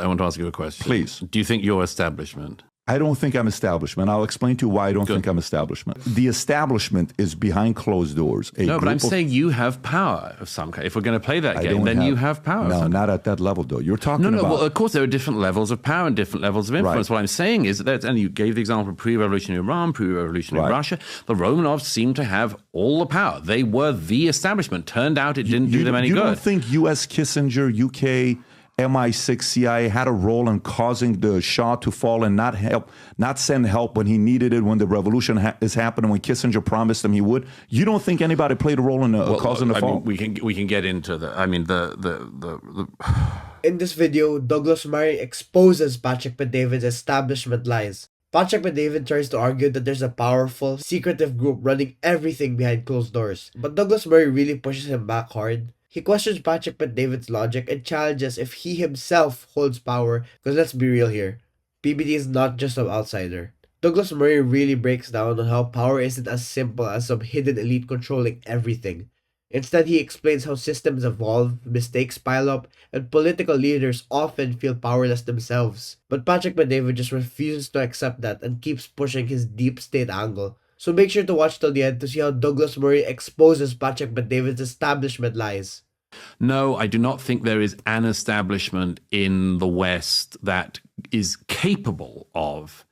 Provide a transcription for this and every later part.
I want to ask you a question. Please. Do you think you're establishment? I don't think I'm establishment. I'll explain to you why I don't think I'm establishment. The establishment is behind closed doors. No, but I'm saying you have power of some kind. If we're going to play that game, then you have power. No, not at that level, though. You're talking about... Well, of course, there are different levels of power and different levels of influence. Right. What I'm saying is that, and you gave the example of pre-revolutionary Iran, pre-revolutionary Russia, the Romanovs seemed to have all the power. They were the establishment. Turned out it didn't do them any good. You don't think U.S. Kissinger, UK... MI6, CIA had a role in causing the Shah to fall and not send help when he needed it when the revolution is happening, when Kissinger promised him he would? You don't think anybody played a role in causing the fall? Mean, we can get into the. I mean the. In this video, Douglas Murray exposes Patrick Bet-David's establishment lies. Patrick Bet-David tries to argue that there's a powerful, secretive group running everything behind closed doors, but Douglas Murray really pushes him back hard. He questions Patrick Bet-David's logic and challenges if he himself holds power, because let's be real here, PBD is not just some outsider. Douglas Murray really breaks down on how power isn't as simple as some hidden elite controlling everything. Instead, he explains how systems evolve, mistakes pile up, and political leaders often feel powerless themselves. But Patrick Bet-David just refuses to accept that and keeps pushing his deep state angle. So make sure to watch till the end to see how Douglas Murray exposes Patrick Bet-David's establishment lies. No, I do not think there is an establishment in the West that is capable of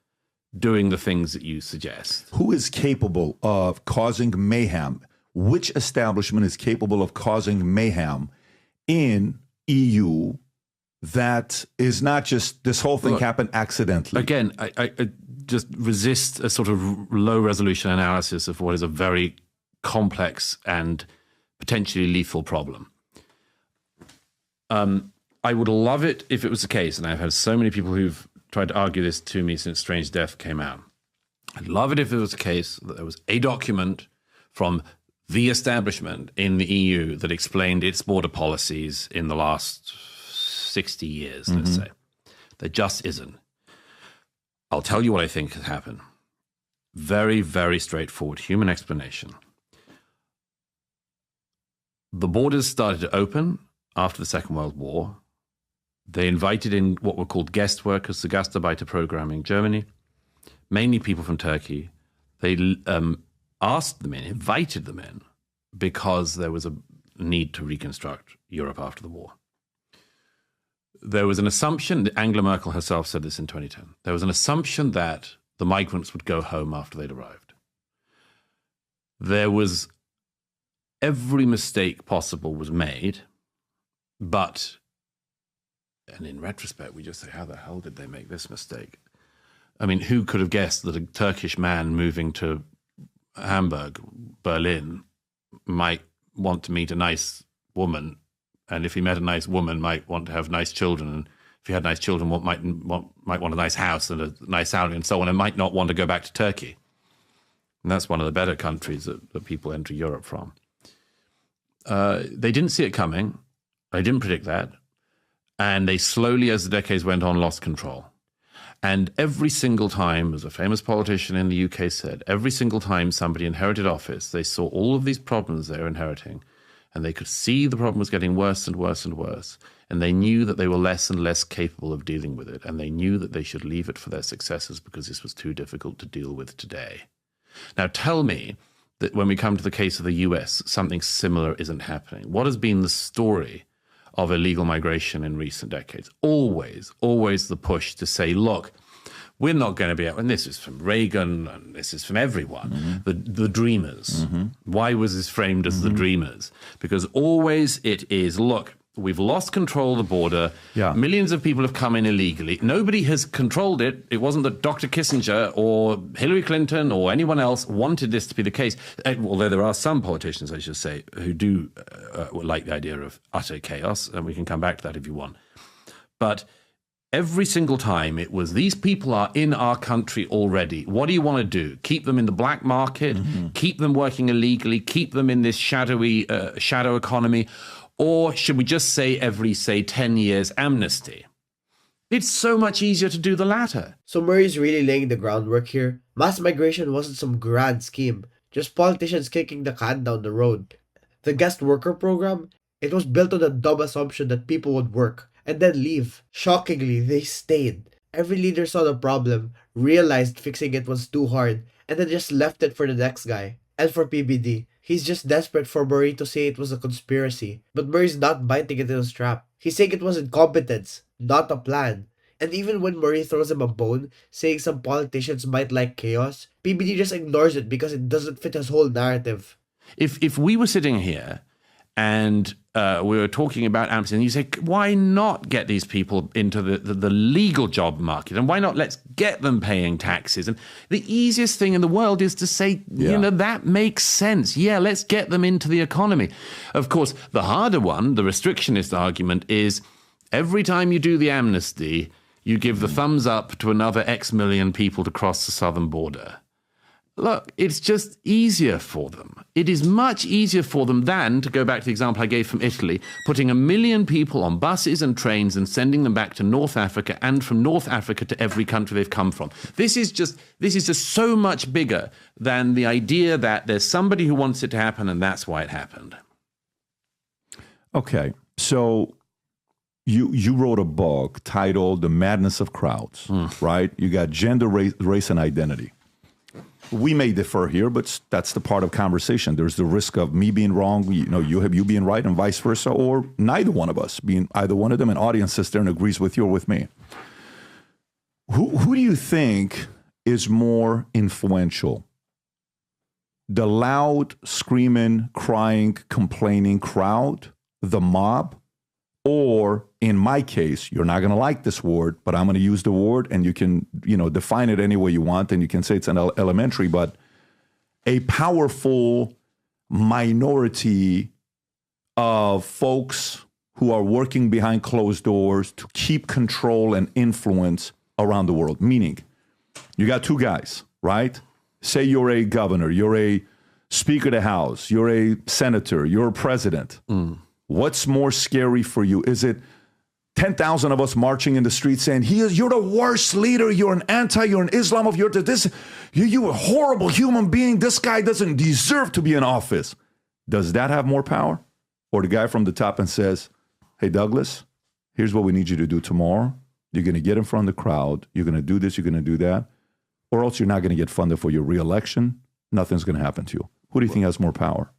doing the things that you suggest. Who is capable of causing mayhem? Which establishment is capable of causing mayhem in EU that is not just this whole thing happened accidentally? Again, I just resist a sort of low-resolution analysis of what is a very complex and potentially lethal problem. I would love it if it was the case, and I've had so many people who've tried to argue this to me since Strange Death came out. I'd love it if it was the case that there was a document from the establishment in the EU that explained its border policies in the last 60 years, let's say. There just isn't. I'll tell you what I think has happened. Very, very straightforward human explanation. The borders started to open after the Second World War. They invited in what were called guest workers, the Gastarbeiter program in Germany, mainly people from Turkey. They asked them in, invited them in, because there was a need to reconstruct Europe after the war. There was an assumption, Angela Merkel herself said this in 2010, there was an assumption that the migrants would go home after they'd arrived. There was every mistake possible was made, but, and in retrospect, we just say, how the hell did they make this mistake? I mean, who could have guessed that a Turkish man moving to Hamburg, Berlin, might want to meet a nice woman, and if he met a nice woman, might want to have nice children, and if he had nice children, might want a nice house and a nice salary and so on, and might not want to go back to Turkey. And that's one of the better countries that people enter Europe from. They didn't see it coming. They didn't predict that. And they slowly, as the decades went on, lost control. And every single time, as a famous politician in the UK said, every single time somebody inherited office, they saw all of these problems they were inheriting, and they could see the problem was getting worse and worse and worse. And they knew that they were less and less capable of dealing with it. And they knew that they should leave it for their successors because this was too difficult to deal with today. Now, tell me that when we come to the case of the US, something similar isn't happening. What has been the story of illegal migration in recent decades? Always the push to say, look, we're not going to be able, and this is from Reagan, and this is from everyone, the dreamers. Why was this framed as the dreamers? Because always it is, look, we've lost control of the border. Yeah. Millions of people have come in illegally. Nobody has controlled it. It wasn't that Dr. Kissinger or Hillary Clinton or anyone else wanted this to be the case. Although there are some politicians, I should say, who do like the idea of utter chaos, and we can come back to that if you want. But every single time it was, these people are in our country already. What do you want to do? Keep them in the black market? Keep them working illegally? Keep them in this shadowy shadow economy? Or should we just say every, 10 years amnesty? It's so much easier to do the latter. So Murray's really laying the groundwork here. Mass migration wasn't some grand scheme, just politicians kicking the can down the road. The guest worker program, it was built on the dumb assumption that people would work, and then leave. Shockingly, they stayed. Every leader saw the problem, realized fixing it was too hard, and then just left it for the next guy. And for PBD, he's just desperate for Murray to say it was a conspiracy. But Murray's not biting into his trap. He's saying it was incompetence, not a plan. And even when Murray throws him a bone, saying some politicians might like chaos, PBD just ignores it because it doesn't fit his whole narrative. If we were sitting here and we were talking about amnesty, and you say, why not get these people into the legal job market? And why not let's get them paying taxes? And the easiest thing in the world is to say, that makes sense. Yeah, let's get them into the economy. Of course, the harder one, the restrictionist argument, is every time you do the amnesty, you give the thumbs up to another X million people to cross the southern border. Look, it's just easier for them. It is much easier for them than, to go back to the example I gave from Italy, putting 1 million people on buses and trains and sending them back to North Africa, and from North Africa to every country they've come from. This is just so much bigger than the idea that there's somebody who wants it to happen and that's why it happened. Okay, so you wrote a book titled The Madness of Crowds, right? You got gender, race, and identity. We may differ here, but that's the part of conversation. There's the risk of me being wrong, you being right, and vice versa, or neither one of us being either one of them. An audience sits there and agrees with you or with me. Who do you think is more influential? The loud, screaming, crying, complaining crowd, the mob, or in my case, you're not going to like this word, but I'm going to use the word, and you can, define it any way you want, and you can say it's an elementary, but a powerful minority of folks who are working behind closed doors to keep control and influence around the world. Meaning, you got two guys, right? Say you're a governor, you're a Speaker of the House, you're a senator, you're a president. What's more scary for you? Is it 10,000 of us marching in the street saying, you're the worst leader, you're an Islamophobe, you're a horrible human being, this guy doesn't deserve to be in office? Does that have more power? Or the guy from the top and says, hey, Douglas, here's what we need you to do tomorrow. You're going to get in front of the crowd. You're going to do this, you're going to do that. Or else you're not going to get funded for your reelection. Nothing's going to happen to you. Who do you think has more power?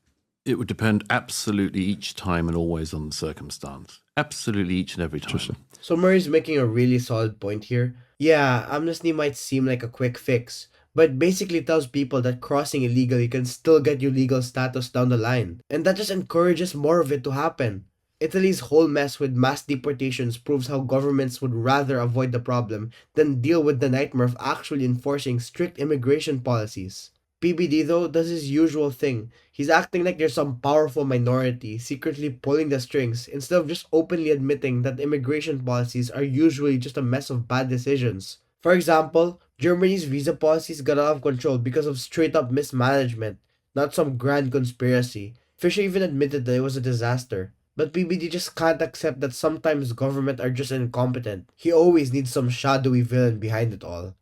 It would depend absolutely each time and always on the circumstance. Absolutely each and every time. So Murray's making a really solid point here. Yeah, amnesty might seem like a quick fix, but it basically tells people that crossing illegally can still get you legal status down the line. And that just encourages more of it to happen. Italy's whole mess with mass deportations proves how governments would rather avoid the problem than deal with the nightmare of actually enforcing strict immigration policies. PBD, though, does his usual thing. He's acting like there's some powerful minority secretly pulling the strings instead of just openly admitting that immigration policies are usually just a mess of bad decisions. For example, Germany's visa policies got out of control because of straight-up mismanagement, not some grand conspiracy. Fisher even admitted that it was a disaster. But PBD just can't accept that sometimes government are just incompetent. He always needs some shadowy villain behind it all.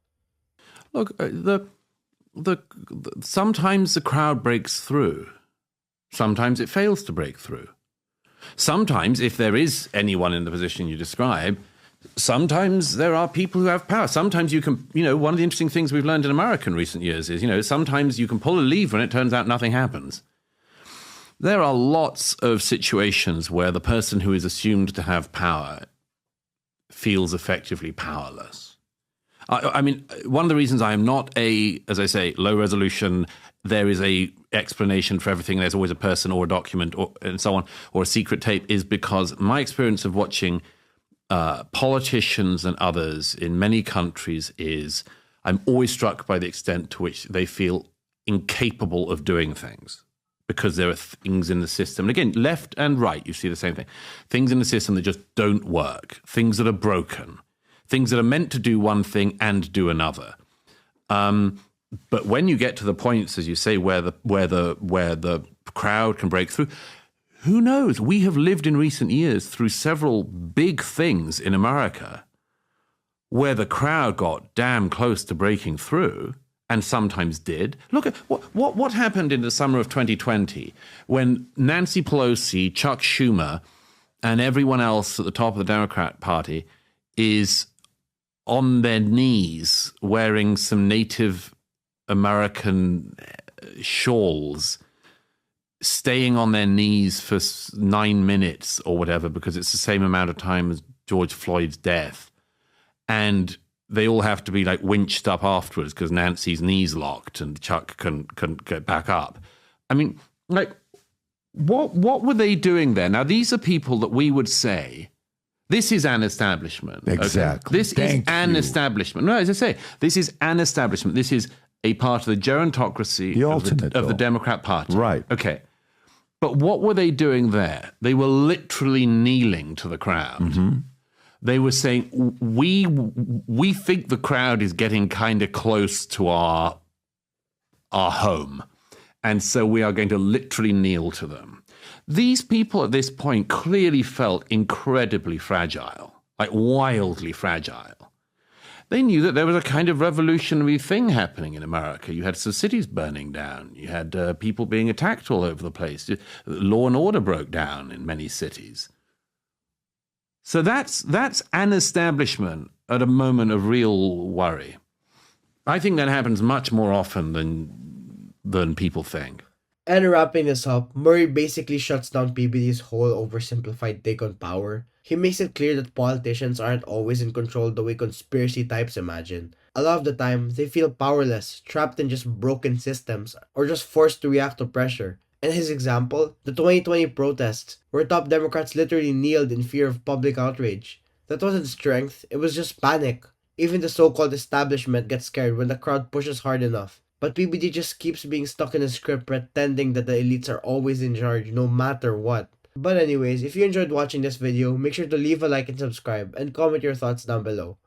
Look, sometimes the crowd breaks through. Sometimes it fails to break through. Sometimes, if there is anyone in the position you describe, sometimes there are people who have power. Sometimes you can, one of the interesting things we've learned in America in recent years is, sometimes you can pull a lever and it turns out nothing happens. There are lots of situations where the person who is assumed to have power feels effectively powerless. I mean, one of the reasons I am not as I say, low resolution, there is a explanation for everything, there's always a person or a document and so on, or a secret tape, is because my experience of watching politicians and others in many countries is I'm always struck by the extent to which they feel incapable of doing things. Because there are things in the system, and again, left and right, you see the same thing. Things in the system that just don't work, things that are broken, things that are meant to do one thing and do another. But when you get to the points, as you say, where the crowd can break through, who knows? We have lived in recent years through several big things in America where the crowd got damn close to breaking through. And sometimes did. Look at what happened in the summer of 2020 when Nancy Pelosi, Chuck Schumer, and everyone else at the top of the Democrat Party is on their knees wearing some Native American shawls, staying on their knees for 9 minutes or whatever, because it's the same amount of time as George Floyd's death. And they all have to be like winched up afterwards because Nancy's knees locked and Chuck couldn't get back up. I mean, like, what were they doing there? Now, these are people that we would say, this is an establishment. Exactly. Okay? This is an establishment. No, as I say, this is an establishment. This is a part of the gerontocracy of the Democrat Party. Right. Okay. But what were they doing there? They were literally kneeling to the crowd. Mm-hmm. They were saying, we think the crowd is getting kind of close to our home. And so we are going to literally kneel to them. These people at this point clearly felt incredibly fragile, like wildly fragile. They knew that there was a kind of revolutionary thing happening in America. You had some cities burning down. You had people being attacked all over the place. Law and order broke down in many cities. So that's an establishment at a moment of real worry. I think that happens much more often than people think. And wrapping this up, Murray basically shuts down PBD's whole oversimplified take on power. He makes it clear that politicians aren't always in control the way conspiracy types imagine. A lot of the time, they feel powerless, trapped in just broken systems, or just forced to react to pressure. In his example, the 2020 protests, where top Democrats literally kneeled in fear of public outrage. That wasn't strength, it was just panic. Even the so-called establishment gets scared when the crowd pushes hard enough. But PBD just keeps being stuck in a script pretending that the elites are always in charge no matter what. But anyways, if you enjoyed watching this video, make sure to leave a like and subscribe, and comment your thoughts down below.